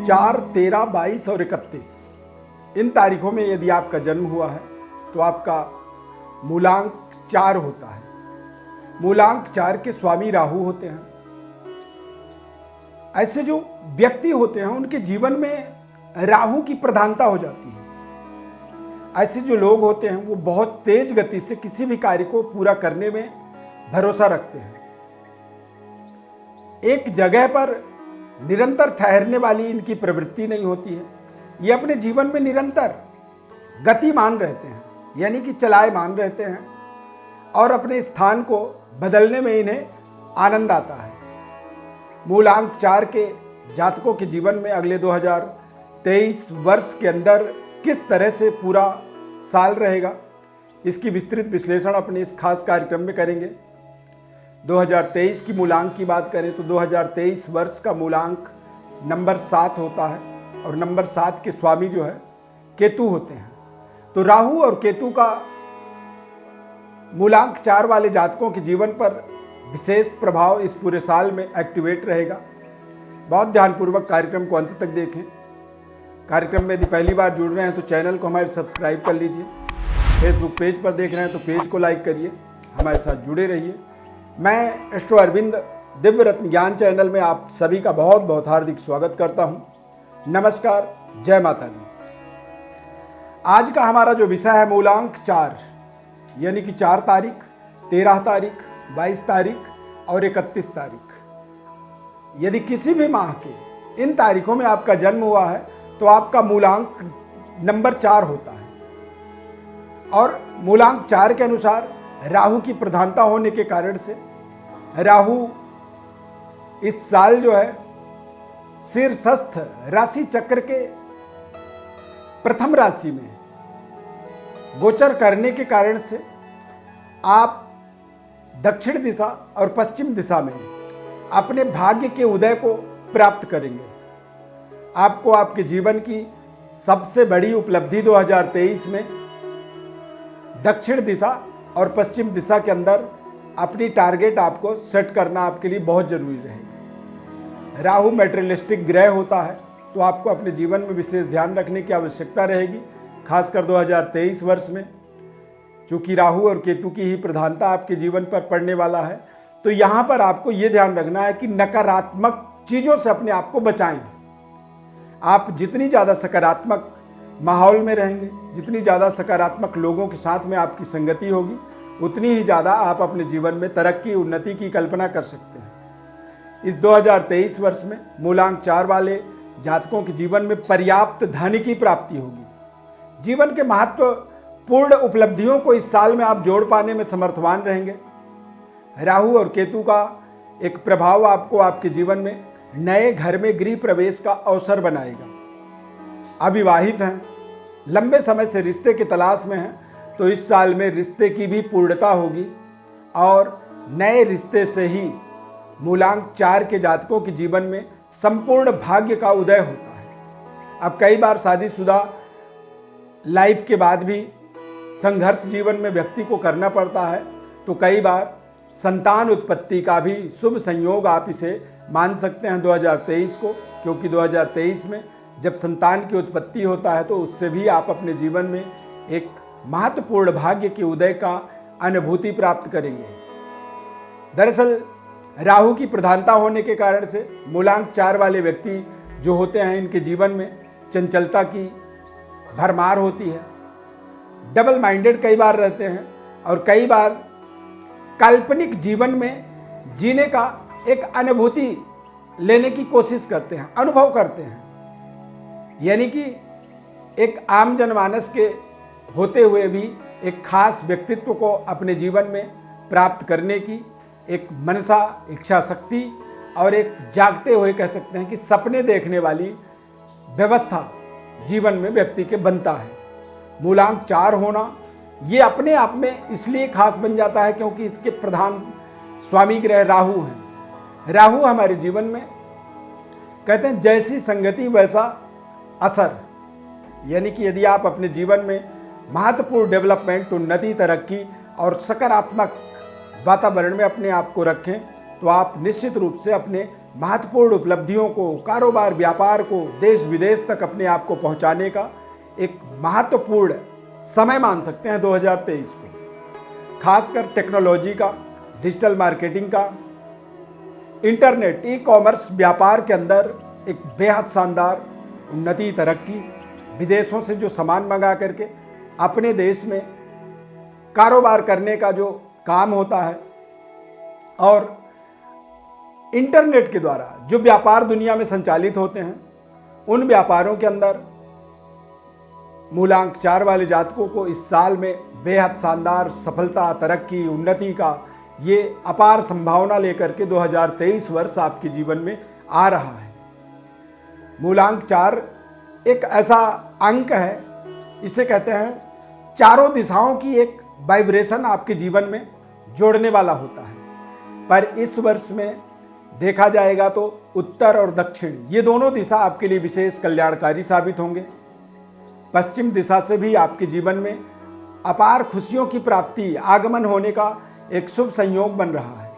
4, 13, 22 और 31 इन तारीखों में यदि आपका जन्म हुआ है तो आपका मूलांक 4 होता है। मूलांक 4 के स्वामी राहु होते हैं। ऐसे जो व्यक्ति होते हैं उनके जीवन में राहु की प्रधानता हो जाती है। ऐसे जो लोग होते हैं वो बहुत तेज गति से किसी भी कार्य को पूरा करने में भरोसा रखते हैं। एक जगह पर निरंतर ठहरने वाली इनकी प्रवृत्ति नहीं होती है। ये अपने जीवन में निरंतर गतिमान रहते हैं, यानी कि चलायमान रहते हैं और अपने स्थान को बदलने में इन्हें आनंद आता है। मूलांक 4 के जातकों के जीवन में अगले 2023 वर्ष के अंदर किस तरह से पूरा साल रहेगा, इसकी विस्तृत विश्लेषण अपने इस खास कार्यक्रम में करेंगे। 2023 की मूलांक की बात करें तो 2023 वर्ष का मूलांक नंबर 7 होता है और नंबर 7 के स्वामी जो है केतु होते हैं। तो राहु और केतु का मूलांक 4 वाले जातकों के जीवन पर विशेष प्रभाव इस पूरे साल में एक्टिवेट रहेगा। बहुत ध्यानपूर्वक कार्यक्रम को अंत तक देखें। कार्यक्रम में यदि पहली बार जुड़ रहे हैं तो चैनल को हमारे सब्सक्राइब कर लीजिए। फेसबुक पेज पर देख रहे हैं तो पेज को लाइक करिए, हमारे साथ जुड़े रहिए। मैं एस्ट्रो अरविंद दिव्य रत्न ज्ञान चैनल में आप सभी का बहुत बहुत हार्दिक स्वागत करता हूं। नमस्कार, जय माता दी। आज का हमारा जो विषय है मूलांक 4, यानी कि 4 तारीख, 13 तारीख, 22 तारीख और 31 तारीख। यदि किसी भी माह के इन तारीखों में आपका जन्म हुआ है तो आपका मूलांक नंबर 4 होता है। और मूलांक 4 के अनुसार राहु की प्रधानता होने के कारण से राहु इस साल जो है शीर्षस्थ राशि चक्र के प्रथम राशि में गोचर करने के कारण से आप दक्षिण दिशा और पश्चिम दिशा में अपने भाग्य के उदय को प्राप्त करेंगे। आपको आपके जीवन की सबसे बड़ी उपलब्धि 2023 में दक्षिण दिशा और पश्चिम दिशा के अंदर अपनी टारगेट आपको सेट करना आपके लिए बहुत जरूरी रहेगा। राहु मैटेरियलिस्टिक ग्रह होता है तो आपको अपने जीवन में विशेष ध्यान रखने की आवश्यकता रहेगी, खासकर 2023 वर्ष में। चूंकि राहु और केतु की ही प्रधानता आपके जीवन पर पड़ने वाला है तो यहाँ पर आपको ये ध्यान रखना है कि नकारात्मक चीज़ों से अपने आप को बचाएं। आप जितनी ज़्यादा सकारात्मक माहौल में रहेंगे, जितनी ज़्यादा सकारात्मक लोगों के साथ में आपकी संगति होगी, उतनी ही ज़्यादा आप अपने जीवन में तरक्की, उन्नति की कल्पना कर सकते हैं। इस 2023 वर्ष में मूलांक 4 वाले जातकों के जीवन में पर्याप्त धन की प्राप्ति होगी। जीवन के महत्वपूर्ण उपलब्धियों को इस साल में आप जोड़ पाने में समर्थवान रहेंगे। राहु और केतु का एक प्रभाव आपको आपके जीवन में नए घर में गृह प्रवेश का अवसर बनाएगा। अविवाहित हैं, लंबे समय से रिश्ते की तलाश में हैं तो इस साल में रिश्ते की भी पूर्णता होगी और नए रिश्ते से ही मूलांक 4 के जातकों के जीवन में संपूर्ण भाग्य का उदय होता है। अब कई बार शादीशुदा लाइफ के बाद भी संघर्ष जीवन में व्यक्ति को करना पड़ता है तो कई बार संतान उत्पत्ति का भी शुभ संयोग आप इसे मान सकते हैं 2023 को, क्योंकि 2023 में जब संतान की उत्पत्ति होता है तो उससे भी आप अपने जीवन में एक महत्वपूर्ण भाग्य के उदय का अनुभूति प्राप्त करेंगे। दरअसल राहु की प्रधानता होने के कारण से मूलांक 4 वाले व्यक्ति जो होते हैं इनके जीवन में चंचलता की भरमार होती है। डबल माइंडेड कई बार रहते हैं और कई बार काल्पनिक जीवन में जीने का एक अनुभूति लेने की कोशिश करते हैं, अनुभव करते हैं। यानी कि एक आम जनमानस के होते हुए भी एक खास व्यक्तित्व को अपने जीवन में प्राप्त करने की एक मनसा, इच्छा शक्ति और एक जागते हुए कह सकते हैं कि सपने देखने वाली व्यवस्था जीवन में व्यक्ति के बनता है। मूलांक 4 होना ये अपने आप में इसलिए खास बन जाता है क्योंकि इसके प्रधान स्वामी ग्रह राहु हैं। राहु हमारे जीवन में कहते हैं जैसी संगति वैसा असर, यानी कि यदि आप अपने जीवन में महत्वपूर्ण डेवलपमेंट, उन्नति, तरक्की और सकारात्मक वातावरण में अपने आप को रखें तो आप निश्चित रूप से अपने महत्वपूर्ण उपलब्धियों को, कारोबार व्यापार को देश विदेश तक अपने आप को पहुंचाने का एक महत्वपूर्ण समय मान सकते हैं 2023 को। खासकर टेक्नोलॉजी का, डिजिटल मार्केटिंग का, इंटरनेट, ई कॉमर्स व्यापार के अंदर एक बेहद शानदार उन्नति, तरक्की, विदेशों से जो सामान मंगा करके अपने देश में कारोबार करने का जो काम होता है, और इंटरनेट के द्वारा जो व्यापार दुनिया में संचालित होते हैं, उन व्यापारों के अंदर मूलांक 4 वाले जातकों को इस साल में बेहद शानदार सफलता, तरक्की, उन्नति का ये अपार संभावना लेकर के 2023 वर्ष आपके जीवन में आ रहा है। मूलांक 4 एक ऐसा अंक है, इसे कहते हैं चारों दिशाओं की एक वाइब्रेशन आपके जीवन में जोड़ने वाला होता है। पर इस वर्ष में देखा जाएगा तो उत्तर और दक्षिण ये दोनों दिशा आपके लिए विशेष कल्याणकारी साबित होंगे। पश्चिम दिशा से भी आपके जीवन में अपार खुशियों की प्राप्ति, आगमन होने का एक शुभ संयोग बन रहा है।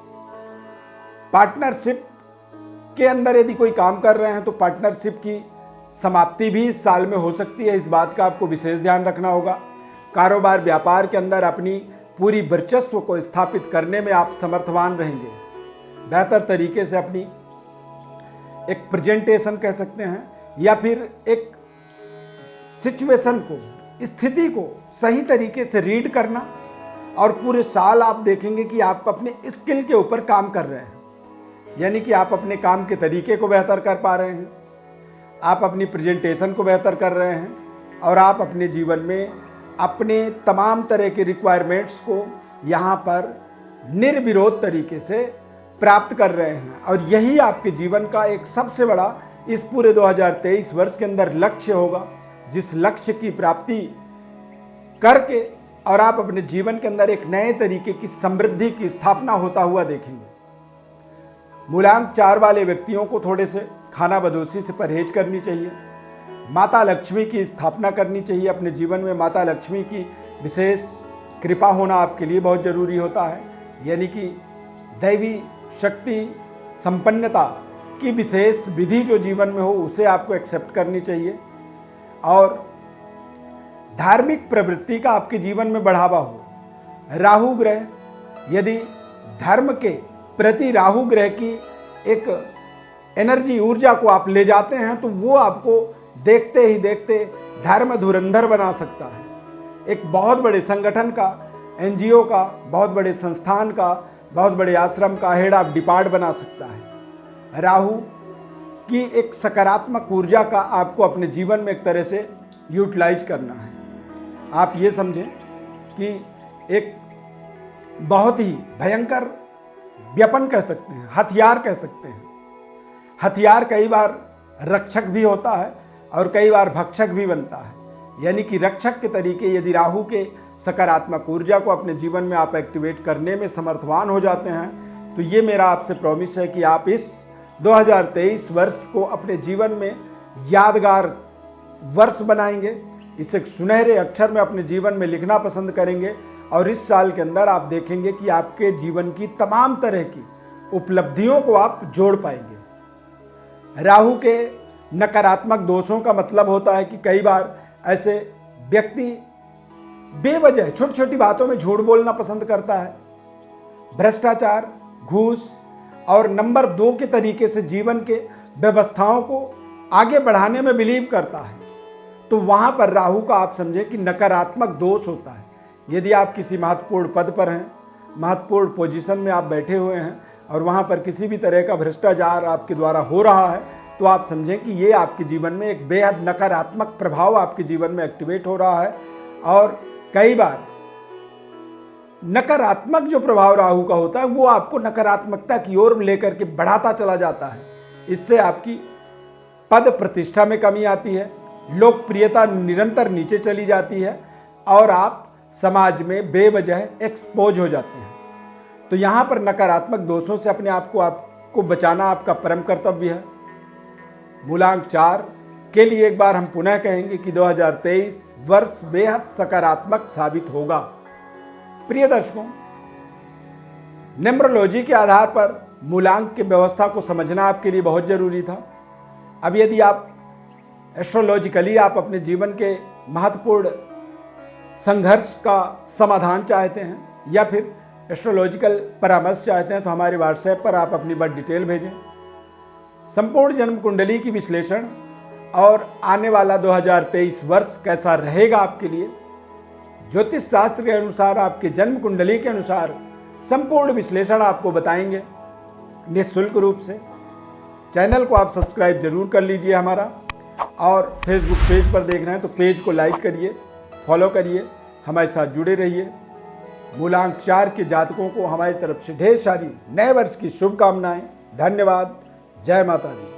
पार्टनरशिप के अंदर यदि कोई काम कर रहे हैं तो पार्टनरशिप की समाप्ति भी इस साल में हो सकती है, इस बात का आपको विशेष ध्यान रखना होगा। कारोबार व्यापार के अंदर अपनी पूरी वर्चस्व को स्थापित करने में आप समर्थवान रहेंगे। बेहतर तरीके से अपनी एक प्रेजेंटेशन कह सकते हैं, या फिर एक सिचुएशन को, स्थिति को सही तरीके से रीड करना, और पूरे साल आप देखेंगे कि आप अपने स्किल के ऊपर काम कर रहे हैं, यानी कि आप अपने काम के तरीके को बेहतर कर पा रहे हैं, आप अपनी प्रेजेंटेशन को बेहतर कर रहे हैं, और आप अपने जीवन में अपने तमाम तरह के रिक्वायरमेंट्स को यहाँ पर निर्विरोध तरीके से प्राप्त कर रहे हैं। और यही आपके जीवन का एक सबसे बड़ा इस पूरे 2023 वर्ष के अंदर लक्ष्य होगा, जिस लक्ष्य की प्राप्ति करके और आप अपने जीवन के अंदर एक नए तरीके की समृद्धि की स्थापना होता हुआ देखेंगे। मूलांक 4 वाले व्यक्तियों को थोड़े से खाना बदोशी से परहेज करनी चाहिए। माता लक्ष्मी की स्थापना करनी चाहिए अपने जीवन में। माता लक्ष्मी की विशेष कृपा होना आपके लिए बहुत जरूरी होता है, यानी कि दैवी शक्ति संपन्नता की विशेष विधि जो जीवन में हो उसे आपको एक्सेप्ट करनी चाहिए। और धार्मिक प्रवृत्ति का आपके जीवन में बढ़ावा हो। राहु ग्रह, यदि धर्म के प्रति राहु ग्रह की एक एनर्जी, ऊर्जा को आप ले जाते हैं तो वो आपको देखते ही देखते धर्म धुरंधर बना सकता है। एक बहुत बड़े संगठन का, एनजीओ का, बहुत बड़े संस्थान का, बहुत बड़े आश्रम का हेड ऑफ डिपार्ट बना सकता है। राहु की एक सकारात्मक ऊर्जा का आपको अपने जीवन में एक तरह से यूटिलाइज करना है। आप ये समझें कि एक बहुत ही भयंकर व्यपन कह सकते हैं, हथियार कह सकते हैं। हथियार कई बार रक्षक भी होता है और कई बार भक्षक भी बनता है, यानी कि रक्षक के तरीके यदि राहु के सकारात्मक ऊर्जा को अपने जीवन में आप एक्टिवेट करने में समर्थवान हो जाते हैं, तो ये मेरा आपसे प्रॉमिस है कि आप इस 2023 वर्ष को अपने जीवन में यादगार वर्ष बनाएंगे। इसे सुनहरे अक्षर में अपने जीवन में लिखना पसंद करेंगे, और इस साल के अंदर आप देखेंगे कि आपके जीवन की तमाम तरह की उपलब्धियों को आप जोड़ पाएंगे। राहु के नकारात्मक दोषों का मतलब होता है कि कई बार ऐसे व्यक्ति बेवजह छोटी छोटी बातों में झूठ बोलना पसंद करता है, भ्रष्टाचार, घूस और नंबर 2 के तरीके से जीवन के व्यवस्थाओं को आगे बढ़ाने में बिलीव करता है। तो वहां पर राहु का आप समझें कि नकारात्मक दोष होता है। यदि आप किसी महत्वपूर्ण पद पर हैं, महत्वपूर्ण पोजीशन में आप बैठे हुए हैं और वहां पर किसी भी तरह का भ्रष्टाचार आपके द्वारा हो रहा है, तो आप समझें कि ये आपके जीवन में एक बेहद नकारात्मक प्रभाव आपके जीवन में एक्टिवेट हो रहा है। और कई बार नकारात्मक जो प्रभाव राहु का होता है वो आपको नकारात्मकता की ओर लेकर के बढ़ाता चला जाता है। इससे आपकी पद प्रतिष्ठा में कमी आती है, लोकप्रियता निरंतर नीचे चली जाती है और आप समाज में बेवजह एक्सपोज हो जाते हैं। तो यहाँ पर नकारात्मक दोषों से अपने आप को आपको बचाना आपका परम कर्तव्य है। मूलांक 4 के लिए एक बार हम पुनः कहेंगे कि 2023 वर्ष बेहद सकारात्मक साबित होगा। प्रिय दर्शकों, न्यूमरोलॉजी के आधार पर मूलांक की व्यवस्था को समझना आपके लिए बहुत ज़रूरी था। अब यदि आप एस्ट्रोलॉजिकली आप अपने जीवन के महत्वपूर्ण संघर्ष का समाधान चाहते हैं या फिर एस्ट्रोलॉजिकल परामर्श चाहते हैं तो हमारे व्हाट्सएप पर आप अपनी बर्थ डिटेल भेजें। संपूर्ण जन्म कुंडली की विश्लेषण और आने वाला 2023 वर्ष कैसा रहेगा आपके लिए, ज्योतिष शास्त्र के अनुसार आपके जन्म कुंडली के अनुसार संपूर्ण विश्लेषण आपको बताएंगे निःशुल्क रूप से। चैनल को आप सब्सक्राइब जरूर कर लीजिए हमारा, और फेसबुक पेज पर देख रहे हैं तो पेज को लाइक करिए, फॉलो करिए, हमारे साथ जुड़े रहिए। मूलांक 4 के जातकों को हमारी तरफ से ढेर सारी नए वर्ष की शुभकामनाएं। धन्यवाद। जय माता दी।